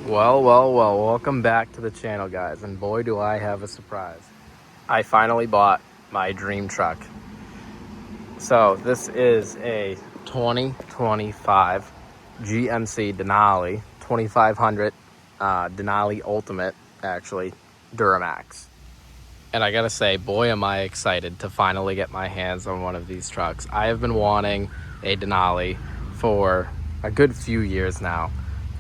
Well, welcome back to the channel, guys, and boy do I have a surprise. I finally bought my dream truck. So this is a 2025 GMC Denali 2500 Denali Ultimate, actually, Duramax. And I gotta say, boy am I excited to finally get my hands on one of these trucks. I have been wanting a Denali for a good few years now.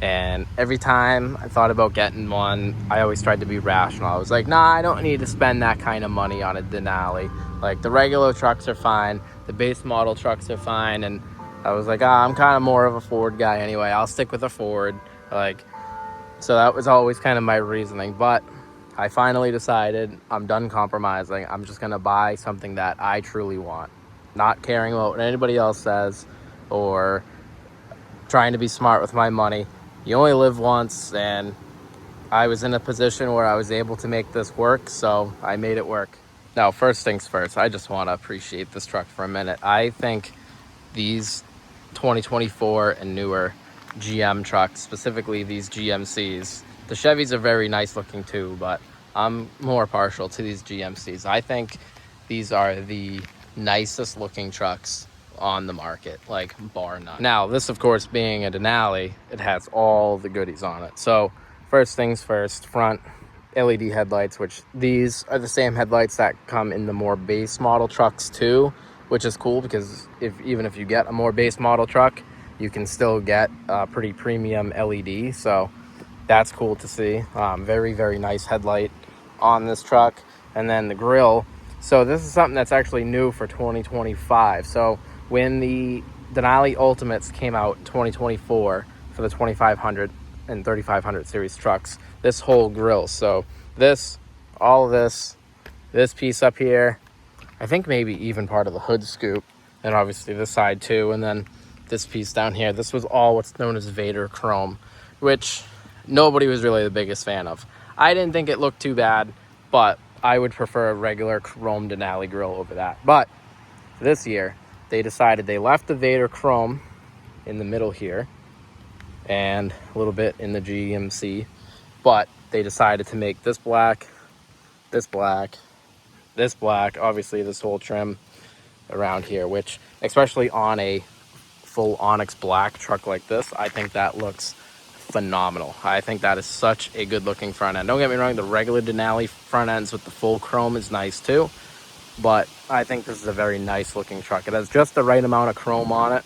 And every time I thought about getting one, I always tried to be rational. I was like, nah, I don't need to spend that kind of money on a Denali. Like, the regular trucks are fine, the base model trucks are fine. And I was like, I'm kind of more of a Ford guy anyway. I'll stick with a Ford. Like, so that was always kind of my reasoning. But I finally decided I'm done compromising. I'm just going to buy something that I truly want, not caring about what anybody else says or trying to be smart with my money. You only live once, and I was in a position where I was able to make this work, so I made it work. Now, first things first, I just want to appreciate this truck for a minute. I think these 2024 and newer GM trucks, specifically these GMCs, the Chevys are very nice looking too, but I'm more partial to these GMCs. I think these are the nicest looking trucks on the market, like bar none. Now, this of course being a Denali, it has all the goodies on it. So first things first, front LED headlights, which these are the same headlights that come in the more base model trucks too, which is cool because even if you get a more base model truck, you can still get a pretty premium LED. So that's cool to see. Very nice headlight on this truck. And then the grille. So this is something that's actually new for 2025. So when the Denali Ultimates came out in 2024 for the 2500 and 3500 series trucks, this whole grille, so all of this piece up here, I think maybe even part of the hood scoop, and obviously this side too, and then this piece down here, this was all what's known as Vader chrome, which nobody was really the biggest fan of. I didn't think it looked too bad, but I would prefer a regular chrome Denali grille over that. But this year, they decided they left the Vader chrome in the middle here and a little bit in the GMC, but they decided to make this black, this black, this black, obviously this whole trim around here, which especially on a full onyx black truck like this, I think that looks phenomenal. I think that is such a good looking front end. Don't get me wrong, the regular Denali front ends with the full chrome is nice too, but I think this is a very nice looking truck. It has just the right amount of chrome on it,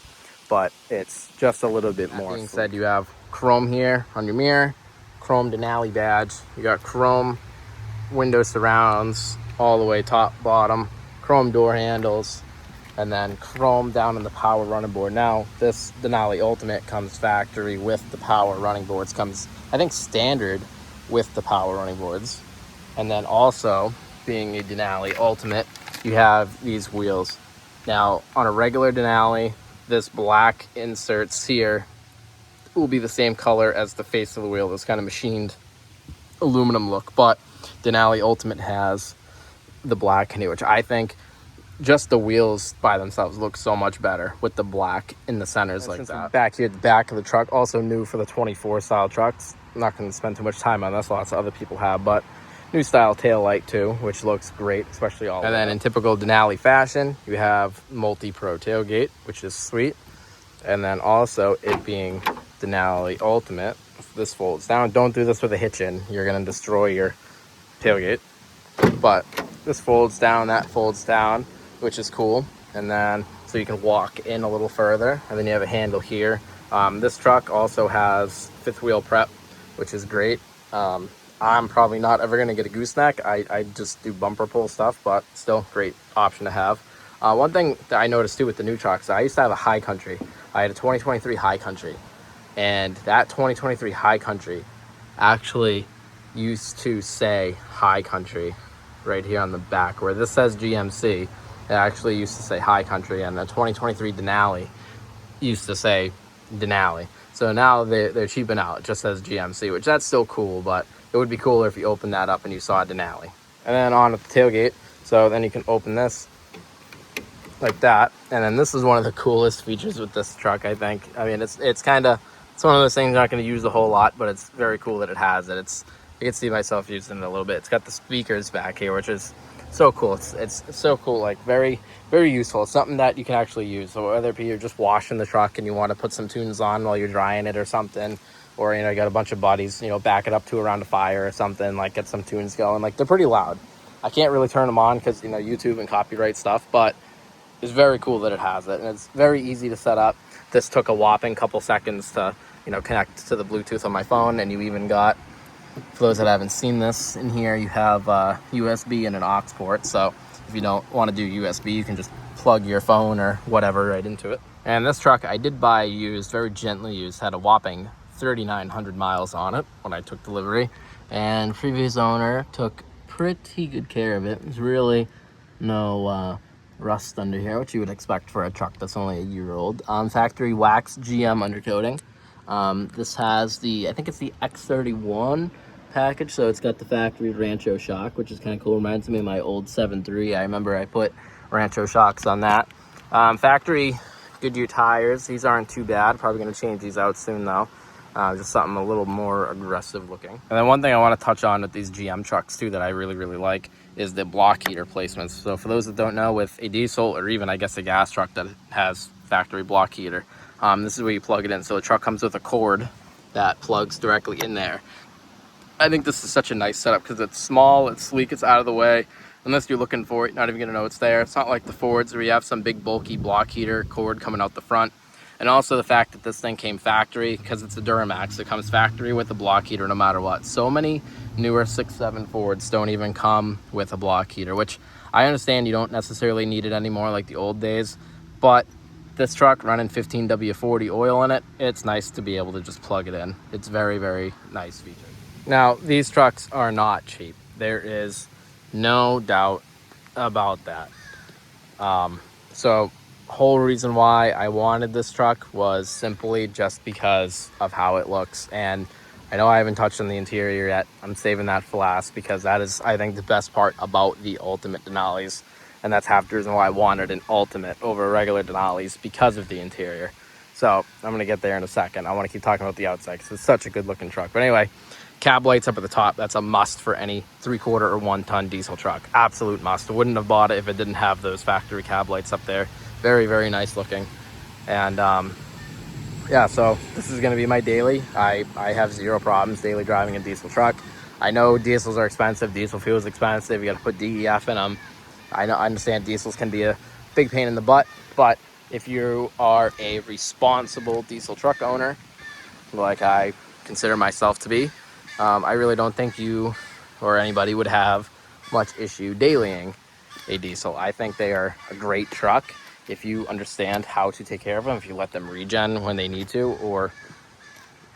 but it's just a little bit more. That being said, you have chrome here on your mirror, chrome Denali badge, you got chrome window surrounds all the way top, bottom, chrome door handles, and then chrome down in the power running board. Now, this Denali Ultimate comes factory with the power running boards, comes, I think, standard with the power running boards. And then also, being a Denali Ultimate, you have these wheels. Now, on a regular Denali, this black inserts here will be the same color as the face of the wheel, this kind of machined aluminum look, but Denali Ultimate has the black here, which I think just the wheels by themselves look so much better with the black in the centers like that. Back here at the back of the truck, also new for the 24 style trucks. I'm not going to spend too much time on this, lots of other people have, but new style tail light too, which looks great, especially all. And then in typical Denali fashion, you have multi-pro tailgate, which is sweet. And then also it being Denali Ultimate, this folds down. Don't do this with a hitch in, you're going to destroy your tailgate. But this folds down, that folds down, which is cool. And then so you can walk in a little further, and then you have a handle here. This truck also has fifth wheel prep, which is great. I'm probably not ever going to get a gooseneck. I just do bumper pull stuff, but still great option to have. One thing that I noticed too with the new trucks, I used to have a High Country. I had a 2023 High Country, and that 2023 High Country actually used to say High Country right here on the back, where this says GMC. It actually used to say High Country, and the 2023 Denali used to say Denali. So now they're cheaping out. It just says GMC, which that's still cool, but it would be cooler if you opened that up and you saw a Denali. And then on at the tailgate, so then you can open this like that. And then this is one of the coolest features with this truck, I think. I mean, it's kind of It's one of those things I'm not going to use a whole lot, but it's very cool that it has it. I can see myself using it a little bit. It's got the speakers back here, which is so cool. It's so cool, like very, very useful. It's something that you can actually use. So whether it be you're just washing the truck and you want to put some tunes on while you're drying it or something, or, you know, you got a bunch of buddies, you know, back it up to around a fire or something, like get some tunes going. Like, they're pretty loud. I can't really turn them on because, you know, YouTube and copyright stuff, but it's very cool that it has it, and it's very easy to set up. This took a whopping couple seconds to, you know, connect to the Bluetooth on my phone. And you even got, for those that haven't seen this, in here you have USB and an aux port. So if you don't want to do USB, you can just plug your phone or whatever right into it. And this truck I did buy used, very gently used, had a whopping 3,900 miles on it when I took delivery, and previous owner took pretty good care of it. There's really no rust under here, which you would expect for a truck that's only a year old. Factory wax GM undercoating. This has the, I think it's the X31 package, so it's got the factory Rancho shock, which is kind of cool. Reminds me of my old 7.3. I remember I put Rancho shocks on that. Factory Goodyear tires. These aren't too bad. Probably going to change these out soon though. Just something a little more aggressive looking. And then one thing I want to touch on with these GM trucks too that I really, really like is the block heater placements. So for those that don't know, with a diesel or even I guess a gas truck that has factory block heater, this is where you plug it in. So the truck comes with a cord that plugs directly in there. I think this is such a nice setup because it's small, it's sleek, it's out of the way. Unless you're looking for it, you're not even gonna know it's there. It's not like the Fords where you have some big bulky block heater cord coming out the front. And also the fact that this thing came factory, because it's a Duramax, it comes factory with a block heater no matter what. So many newer 6.7 Fords don't even come with a block heater, which I understand you don't necessarily need it anymore like the old days, but this truck running 15W40 oil in it, it's nice to be able to just plug it in. It's very, very nice feature. Now, these trucks are not cheap. There is no doubt about that. So whole reason why I wanted this truck was simply just because of how it looks. And I know I haven't touched on the interior yet. I'm saving that for last because that is, I think, the best part about the Ultimate Denalis. And that's half the reason why I wanted an Ultimate over a regular Denali's, because of the interior. So I'm going to get there in a second. I want to keep talking about the outside because it's such a good looking truck. But anyway, cab lights up at the top. That's a must for any 3/4 or 1 ton diesel truck. Absolute must. I wouldn't have bought it if it didn't have those factory cab lights up there. Very, very nice looking. And yeah, so this is going to be my daily. I have zero problems daily driving a diesel truck. I know diesels are expensive. Diesel fuel is expensive. You got to put DEF in them. I understand diesels can be a big pain in the butt, but if you are a responsible diesel truck owner, like I consider myself to be, I really don't think you or anybody would have much issue dailying a diesel. I think they are a great truck if you understand how to take care of them, if you let them regen when they need to, or,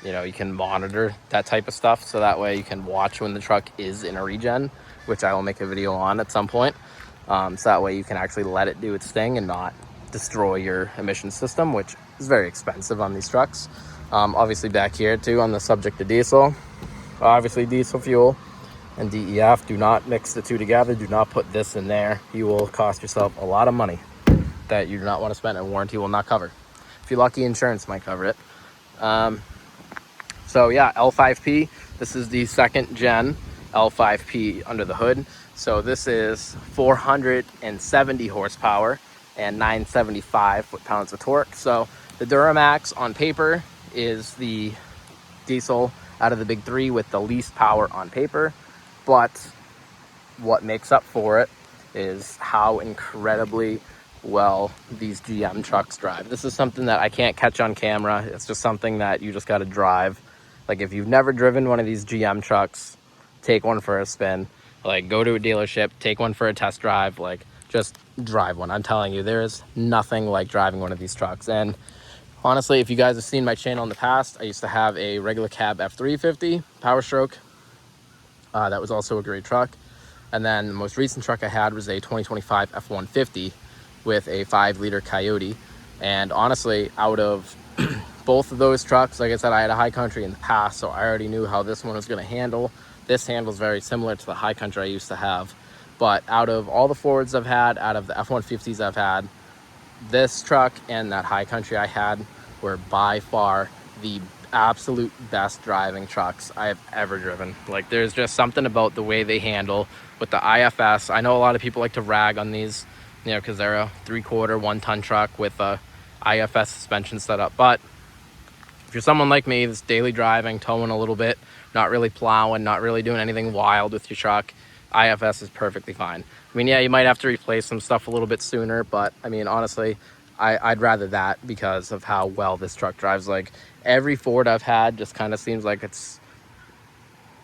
you know, you can monitor that type of stuff so that way you can watch when the truck is in a regen, which I will make a video on at some point. So that way you can actually let it do its thing and not destroy your emission system, which is very expensive on these trucks. Obviously back here too, on the subject of diesel, obviously diesel fuel and DEF, do not mix the two together. Do not put this in there. You will cost yourself a lot of money that you do not want to spend, and warranty will not cover. If you're lucky, insurance might cover it. So yeah, L5P, this is the 2nd gen L5P under the hood. So this is 470 horsepower and 975 foot-pounds of torque. So the Duramax on paper is the diesel out of the big three with the least power on paper, but what makes up for it is how incredibly well these GM trucks drive. This is something that I can't catch on camera. It's just something that you just got to drive. Like, if you've never driven one of these GM trucks, take one for a spin. Like, go to a dealership, take one for a test drive. Like, just drive one. I'm telling you, there is nothing like driving one of these trucks. And honestly, if you guys have seen my channel in the past, I used to have a regular cab F350 Power Stroke. That was also a great truck. And then the most recent truck I had was a 2025 F150 with a 5-liter Coyote. And honestly, out of both of those trucks, like I said, I had a High Country in the past, so I already knew how this one was going to handle. This handles very similar to the High Country I used to have. But out of all the Fords I've had, out of the F-150s I've had, this truck and that High Country I had were by far the absolute best driving trucks I have ever driven. Like, there's just something about the way they handle with the IFS. I know a lot of people like to rag on these, you know, because they're a 3/4 1-ton truck with a IFS suspension setup. But if you're someone like me that's daily driving, towing a little bit, not really plowing, not really doing anything wild with your truck, IFS is perfectly fine. I mean, yeah, you might have to replace some stuff a little bit sooner, but I mean, honestly, I'd rather that because of how well this truck drives. Like, every Ford I've had just kind of seems like it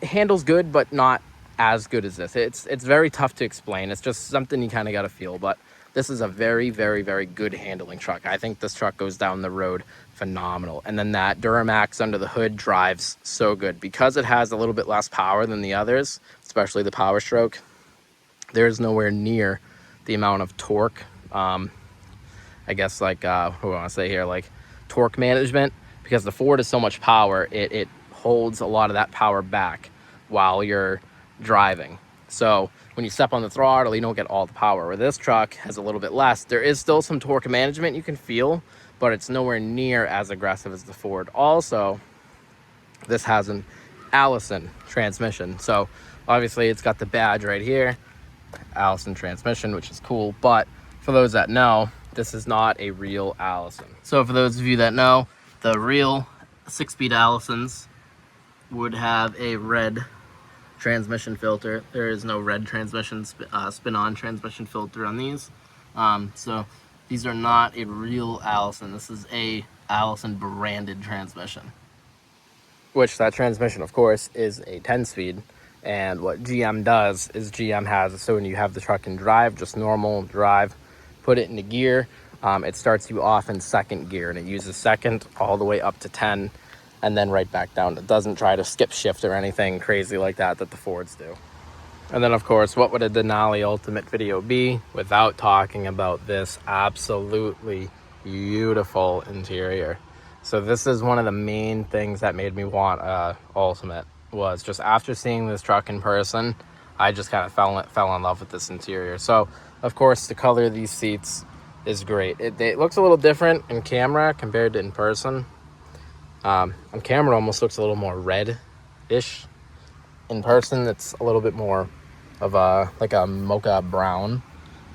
handles good, but not as good as this. It's very tough to explain. It's just something you kind of got to feel. But this is a very, very, very good handling truck. I think this truck goes down the road phenomenal. And then that Duramax under the hood drives so good because it has a little bit less power than the others, especially the Power Stroke. There's nowhere near the amount of torque. I guess, like, what do I want to say here? Like, torque management, because the Ford is so much power, it holds a lot of that power back while you're driving. So when you step on the throttle, you don't get all the power. Where this truck has a little bit less. There is still some torque management you can feel, but it's nowhere near as aggressive as the Ford. Also, this has an Allison transmission. So obviously it's got the badge right here, Allison transmission, which is cool. But for those that know, this is not a real Allison. So for those of you that know, the real 6-speed Allisons would have a red transmission filter. There is no red transmission spin-on transmission filter on these. So these are not a real Allison. This is a Allison branded transmission. Which that transmission, of course, is a 10-speed. And what GM does is GM has, so when you have the truck in drive, just normal drive, put it into gear, it starts you off in second gear, and it uses second all the way up to 10 and then right back down. It doesn't try to skip shift or anything crazy like that the Fords do. And then, of course, what would a Denali Ultimate video be without talking about this absolutely beautiful interior? So this is one of the main things that made me want a Ultimate, was just after seeing this truck in person, I just kind of fell in love with this interior. So, of course, the color of these seats is great. It looks a little different in camera compared to in person. On camera, it almost looks a little more red-ish. In person, it's a little bit more of like a mocha brown,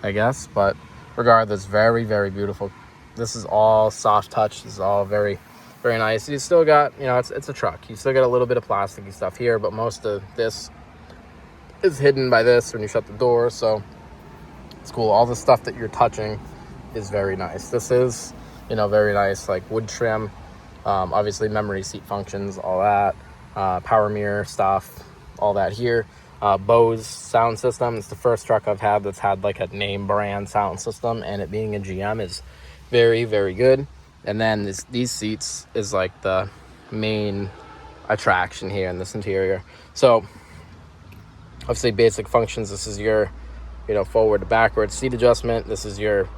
I guess. But regardless, very, very beautiful. This is all soft touch. This is all very, very nice. You still got, you know, it's a truck. You still got a little bit of plasticky stuff here, but most of this is hidden by this when you shut the door. So it's cool. All the stuff that you're touching is very nice. This is, you know, very nice, like wood trim. Obviously memory seat functions, all that, power mirror stuff, all that here. Bose sound system. It's the first truck I've had that's had like a name brand sound system, and it being a GM is very, very good. And then these seats is like the main attraction here in this interior. So obviously basic functions. This is your, you know, forward to backward seat adjustment. This is your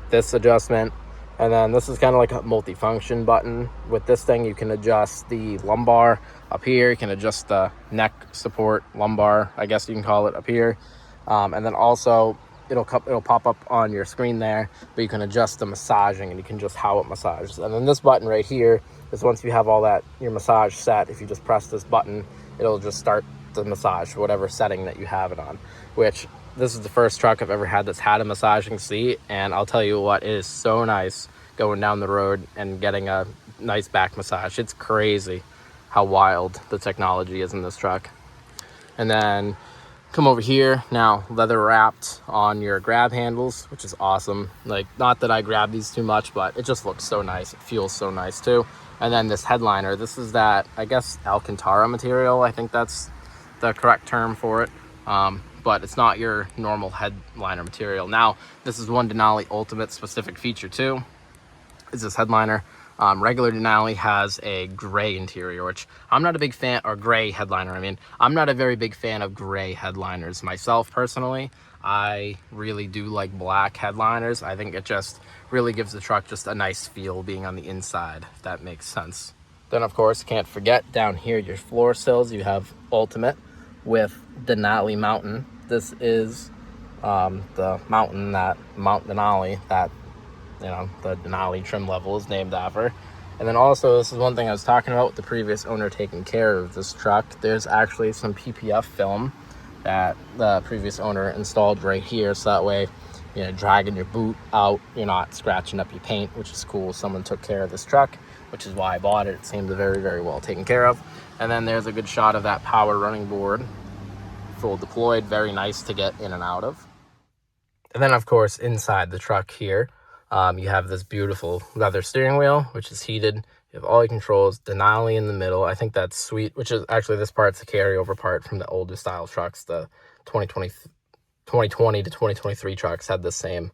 this adjustment. And then this is kind of like a multi-function button. With this thing, you can adjust the lumbar up here. You can adjust the neck support, lumbar, I guess you can call it, up here. And then also, it'll pop up on your screen there, but you can adjust the massaging, and you can just how it massages. And then this button right here is once you have all that, your massage set, if you just press this button, it'll just start the massage, whatever setting that you have it on, which this is the first truck I've ever had that's had a massaging seat, and I'll tell you what, it is so nice going down the road and getting a nice back massage. It's crazy how wild the technology is in this truck. And then come over here, now leather wrapped on your grab handles, which is awesome. Like, not that I grab these too much, but it just looks so nice. It feels so nice too. And then this headliner, this is that, I guess, Alcantara material. I think that's the correct term for it. But it's not your normal headliner material. Now, this is one Denali Ultimate specific feature too, is this headliner. Regular Denali has a gray interior, which I'm not a big fan, or gray headliner. I mean, I'm not a very big fan of gray headliners myself personally. I really do like black headliners. I think it just really gives the truck just a nice feel being on the inside, if that makes sense. Then, of course, can't forget down here, your floor sills. You have Ultimate with Denali Mountain. This is the mountain that Mount Denali, that, you know, the Denali trim level is named after. And then also, this is one thing I was talking about with the previous owner taking care of this truck. There's actually some PPF film that the previous owner installed right here, so that way, you know, dragging your boot out, you're not scratching up your paint, which is cool. Someone took care of this truck, which is why I bought it. It seemed very, very well taken care of. And then there's a good shot of that power running board, full deployed, very nice to get in and out of. And then, of course, inside the truck here, you have this beautiful leather steering wheel, which is heated. You have all your controls, Denali in the middle. I think that's sweet, which is actually, this part's a carryover part from the older style trucks. The 2020 to 2023 trucks had the same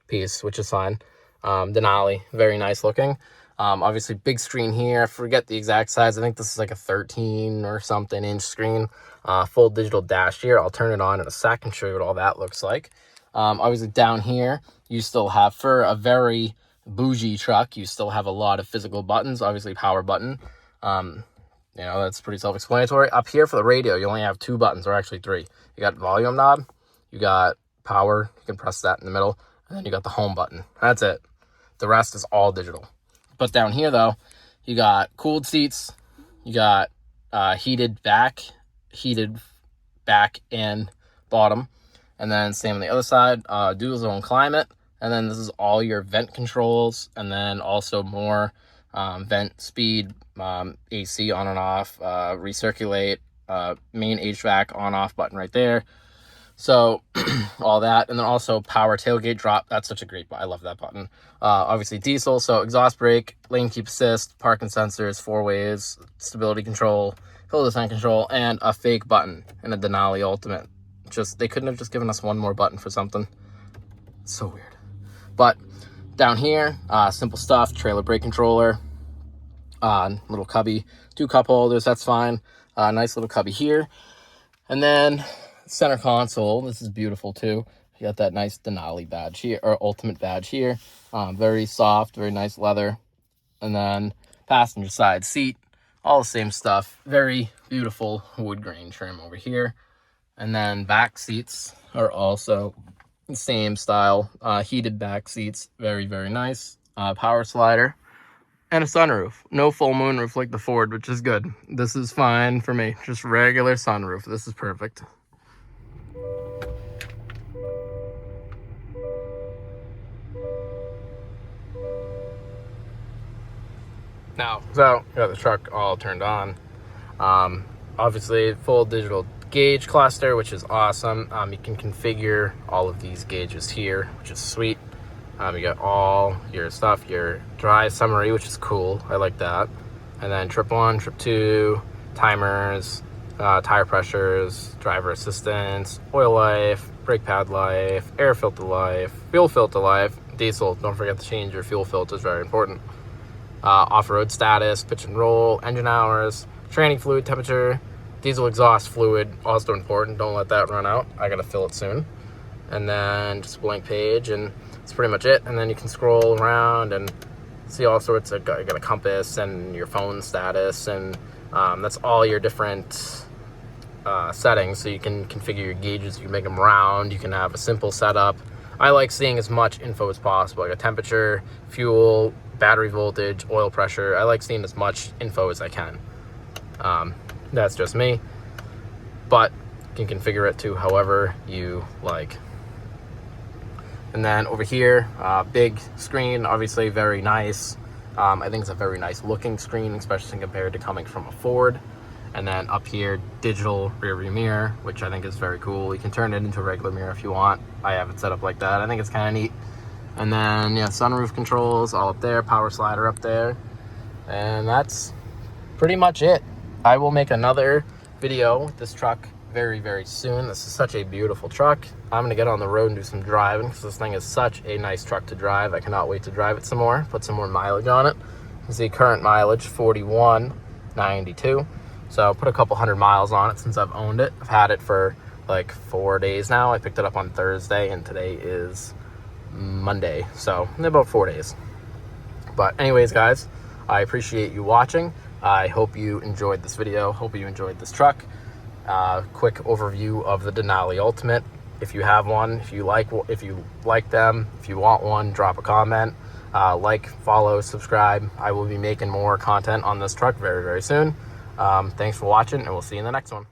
piece, which is fine. Denali, very nice looking. Obviously, big screen here. I forget the exact size. I think this is like a 13 or something inch screen. Full digital dash here. I'll turn it on in a sec and show you what all that looks like. Obviously, down here, you still have, for a very bougie truck, you still have a lot of physical buttons. Obviously, power button. You know, that's pretty self-explanatory. Up here for the radio, you only have 2 buttons, or actually 3. You got volume knob, you got power, you can press that in the middle, and then you got the home button. That's it. The rest is all digital. But down here, though, you got cooled seats, you got heated back and bottom, and then same on the other side, dual zone climate, and then this is all your vent controls, and then also more vent speed, AC on and off, recirculate, main HVAC on off button right there. So all that, and then also power tailgate drop. That's such a great button. I love that button. Obviously diesel, so exhaust brake, lane keep assist, parking sensors, 4 ways, stability control, hill descent control, and a fake button and a Denali Ultimate. Just, they couldn't have just given us one more button for something. So weird. But down here, simple stuff, trailer brake controller, little cubby, 2 cup holders, that's fine. Nice little cubby here. And then center console, this is beautiful too. You got that nice Denali badge here, or Ultimate badge here. Very soft, very nice leather. And then passenger side seat, all the same stuff. Very beautiful wood grain trim over here. And then back seats are also the same style. Heated back seats, very, very nice. Power slider. And a sunroof. No full moonroof like the Ford, which is good. This is fine for me. Just regular sunroof. This is perfect. Now, so got the truck all turned on. Obviously, full digital gauge cluster, which is awesome. You can configure all of these gauges here, which is sweet. You got all your stuff, your dry summary, which is cool. I like that. And then trip 1, trip 2, timers, tire pressures, driver assistance, oil life, brake pad life, air filter life, fuel filter life, diesel. Don't forget to change your fuel filters, very important. Off-road status, pitch and roll, engine hours, training fluid temperature, diesel exhaust fluid, also important. Don't let that run out. I gotta fill it soon. And then just a blank page, and that's pretty much it. And then you can scroll around and see all sorts of, you got a compass and your phone status, and that's all your different settings. So you can configure your gauges, you can make them round, you can have a simple setup. I like seeing as much info as possible, like a temperature, fuel, battery voltage, oil pressure. I like seeing as much info as I can. That's just me, but you can configure it to however you like. And then over here, big screen, obviously very nice. I think it's a very nice looking screen, especially compared to coming from a Ford. And then up here, digital rear view mirror, which I think is very cool. You can turn it into a regular mirror if you want. I have it set up like that. I think it's kind of neat. And then, yeah, sunroof controls all up there, power slider up there. And that's pretty much it. I will make another video with this truck very, very soon. This is such a beautiful truck. I'm gonna get on the road and do some driving because this thing is such a nice truck to drive. I cannot wait to drive it some more, put some more mileage on it. You see current mileage, 4192. So put a couple hundred miles on it since I've owned it. I've had it for like 4 days now. I picked it up on Thursday and today is Monday, so about 4 days. But anyways, guys, I appreciate you watching. I hope you enjoyed this video. Hope you enjoyed this truck. Quick overview of the Denali Ultimate. If you have one, if you like them, if you want one, drop a comment. Like, follow, subscribe. I will be making more content on this truck very, very soon. Thanks for watching, and we'll see you in the next one.